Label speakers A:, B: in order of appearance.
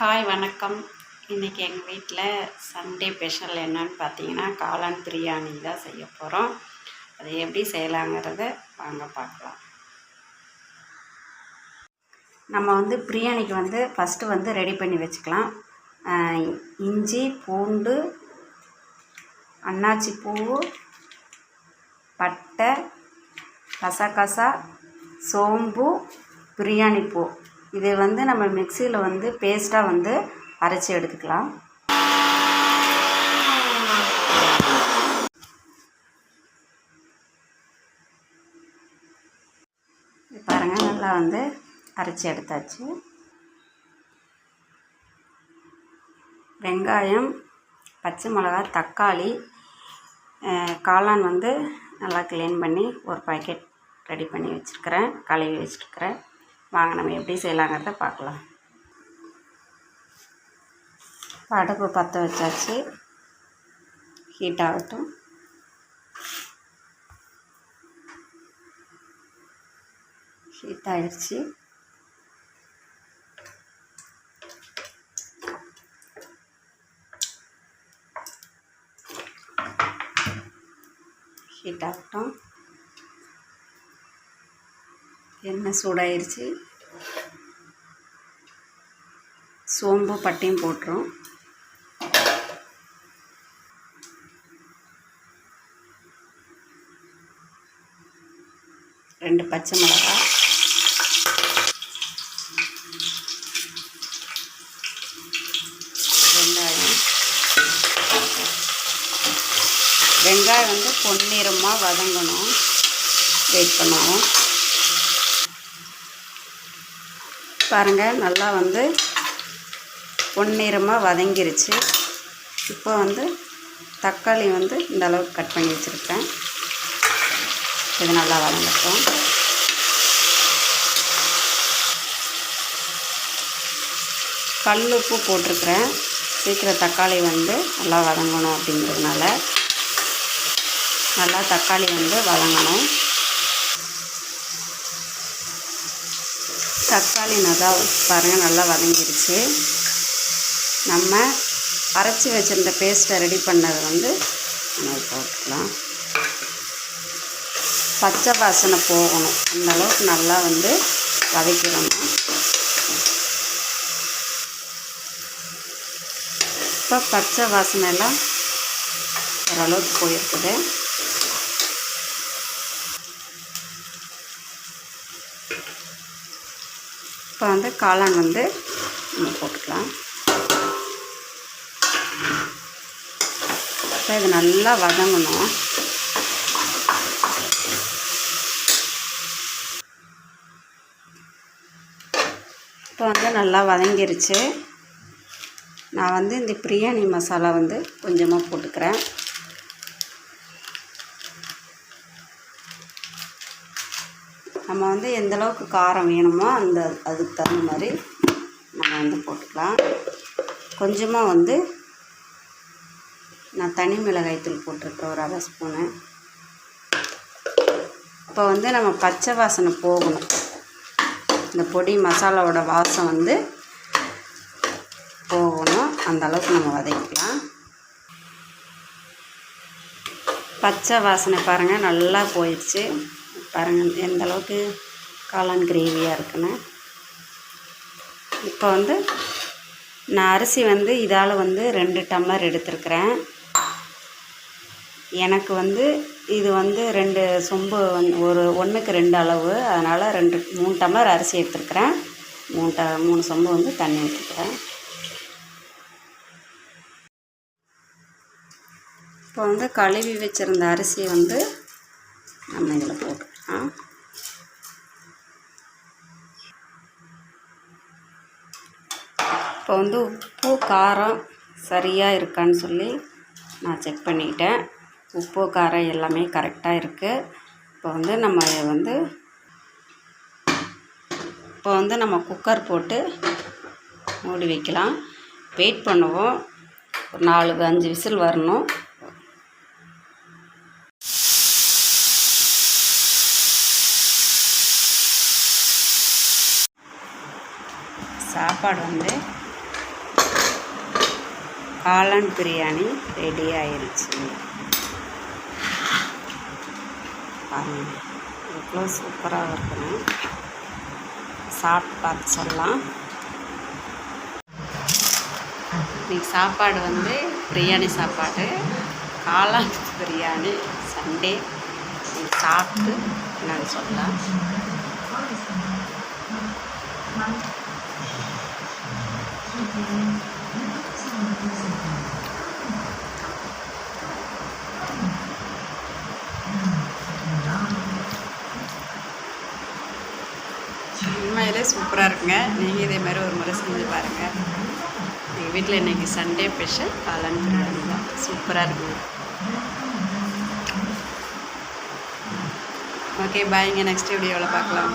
A: Hi வணக்கம். இன்றைக்கி எங்கள் வீட்டில் சண்டே ஸ்பெஷல் என்னன்னு பார்த்தீங்கன்னா காளான் பிரியாணி தான் செய்ய போகிறோம். அது எப்படி செய்யலாங்கிறத வாங்க பார்க்கலாம். நம்ம பிரியாணிக்கு ஃபஸ்ட்டு ரெடி பண்ணி வச்சுக்கலாம். இஞ்சி, பூண்டு, அன்னாச்சி பூ, பட்டை, கசகசா, சோம்பு, பிரியாணி பூ இது நம்ம மிக்சியில் பேஸ்ட்டாக அரைச்சி எடுத்துக்கலாம். பாருங்கள், நல்லா அரைச்சி எடுத்தாச்சு. வெங்காயம், பச்சை மிளகாய், தக்காளி, காளான் நல்லா க்ளீன் பண்ணி ஒரு பாக்கெட் ரெடி பண்ணி வச்சுருக்கிறேன், கழுவி வச்சுருக்கிறேன். வாங்க நம்ம எப்படி செய்யலாங்கிறத பார்க்கலாம். அடுப்பு பற்ற வச்சாச்சு, ஹீட் ஆகட்டும். ஹீட் ஆகிடுச்சு. ஹீட் ஆகட்டும். எண்ணெய் சூடாயிருச்சு. சோம்பு பட்டையும் போட்டுரும். ரெண்டு பச்சை மிளகாய், வெங்காயம் பொன்னிறமாக வதங்கணும், வெயிட் பண்ணுவோம். பாருங்கள், நல்லா பொன்னிறமாக வதங்கிருச்சு. இப்போ தக்காளி இந்த அளவுக்கு கட் பண்ணி வச்சுருக்கேன். இது நல்லா வதங்கட்டும். கல் உப்பு போட்டிருக்கிறேன். சீக்கிரம் தக்காளி நல்லா வதங்கணும் அப்படிங்கிறதுனால நல்லா தக்காளி வதங்கணும். தக்காளி நல்லா பாருங்கள், நல்லா வதங்கிருச்சு. நம்ம அரைச்சி வச்சுருந்த பேஸ்ட்டை ரெடி பண்ணதை நம்ம போட்டுக்கலாம். பச்சை வாசனை போகணும், அந்தளவுக்கு நல்லா வதக்கிடணும். இப்போ பச்சை வாசனை எல்லாம் ஓரளவுக்கு போயிருக்குது. இப்போ காளான் நம்ம போட்டுக்கலாம். இப்போ இது நல்லா வதங்கணும். இப்போ நல்லா வதங்கிருச்சு. நான் இந்த பிரியாணி மசாலா கொஞ்சமாக போட்டுக்கிறேன். நம்ம எந்தளவுக்கு காரம் வேணுமோ அதுக்கு தகுந்த மாதிரி நம்ம போட்டுக்கலாம். கொஞ்சமாக நான் தனி மிளகாய்த்தூள் போட்டிருக்கேன், ஒரு அரை ஸ்பூனு. இப்போ நம்ம பச்சை வாசனை போகணும். இந்த பொடி மசாலாவோட வாசம் போகணும், அந்த அளவுக்கு நம்ம வதக்கிக்கலாம். பச்சை வாசனை பாருங்கள், நல்லா போயிடுச்சு. பாருங்கள் எந்த அளவுக்கு காளான் கிரேவியாக இருக்குன்னு. இப்போ நான் அரிசி இதால் 2 டம்ளர் எடுத்துருக்கிறேன். எனக்கு இது 2 சொம்பு ஒன்றுக்கு 2 அளவு, அதனால் 3 டம்ளர் அரிசி எடுத்துருக்கிறேன். 3 சொம்பு தண்ணி ஊற்றிக்கிறேன். இப்போ கழுவி வச்சுருந்த அரிசி நம்ம இதில் போட்டுக்கலாம். இப்போ உப்பு காரம் சரியாக இருக்கான்னு சொல்லி நான் செக் பண்ணிக்கிட்டேன். உப்பு காரம் எல்லாமே கரெக்டாக இருக்குது. இப்போ நம்ம குக்கர் போட்டு மூடி வைக்கலாம். வெயிட் பண்ணுவோம். ஒரு 4-5 விசில் வரணும். சாப்பாடு காளான் பிரியாணி ரெடி ஆயிடுச்சு. பாருங்கள் எவ்வளோ சூப்பராக இருக்குன்னு சாப்பிட்டு பார்த்து சொல்லலாம். இன்றைக்கி சாப்பாடு வந்து பிரியாணி சாப்பாடு, காளான் பிரியாணி. சண்டே நீங்கள் சாப்பிட்டு என்னன்னு சொல்லலாம். உண்மையிலே சூப்பராக இருக்குங்க. நீங்கள் இதே மாதிரி ஒரு முறை செஞ்சு பாருங்கள். எங்கள் வீட்டில் இன்றைக்கி சண்டே ஸ்பெஷல் காளான் பிரியாணி தான். சூப்பராக இருக்குங்க. ஓகே பாய்ங்க, நெக்ஸ்ட் வீடியோவில் பார்க்கலாம்.